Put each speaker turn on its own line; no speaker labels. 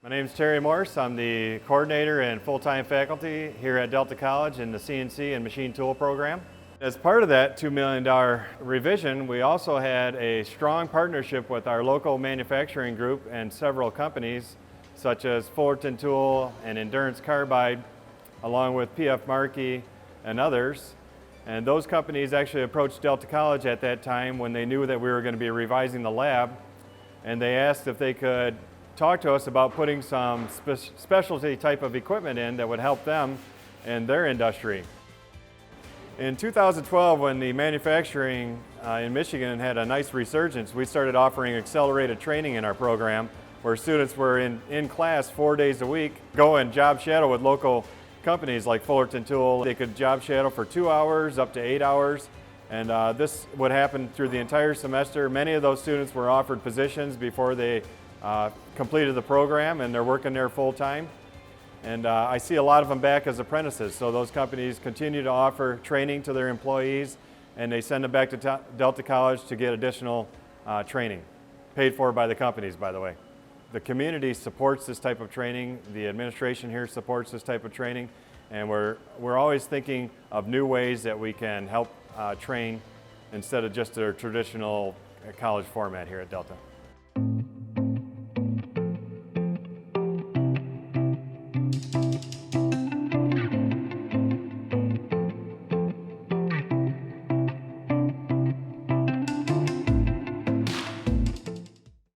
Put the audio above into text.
My name is Terry Morse. I'm the coordinator and full-time faculty here at Delta College in the CNC and machine tool program. As part of that $2 million revision, we also had a strong partnership with our local manufacturing group and several companies such as Fullerton Tool and Endurance Carbide, along with PF Markey and others. And those companies actually approached Delta College at that time when they knew that we were going to be revising the lab, and they asked if they could talk to us about putting some specialty type of equipment in that would help them in their industry. In 2012, when the manufacturing in Michigan had a nice resurgence, we started offering accelerated training in our program where students were in class 4 days a week, go and job shadow with local companies like Fullerton Tool. They could job shadow for 2 hours up to 8 hours, and this would happen through the entire semester. Many of those students were offered positions before they completed the program, and they're working there full time. And I see a lot of them back as apprentices, so those companies continue to offer training to their employees, and they send them back to Delta College to get additional training, paid for by the companies, by the way. The community supports this type of training, the administration here supports this type of training, and we're always thinking of new ways that we can help train instead of just their traditional college format here at Delta.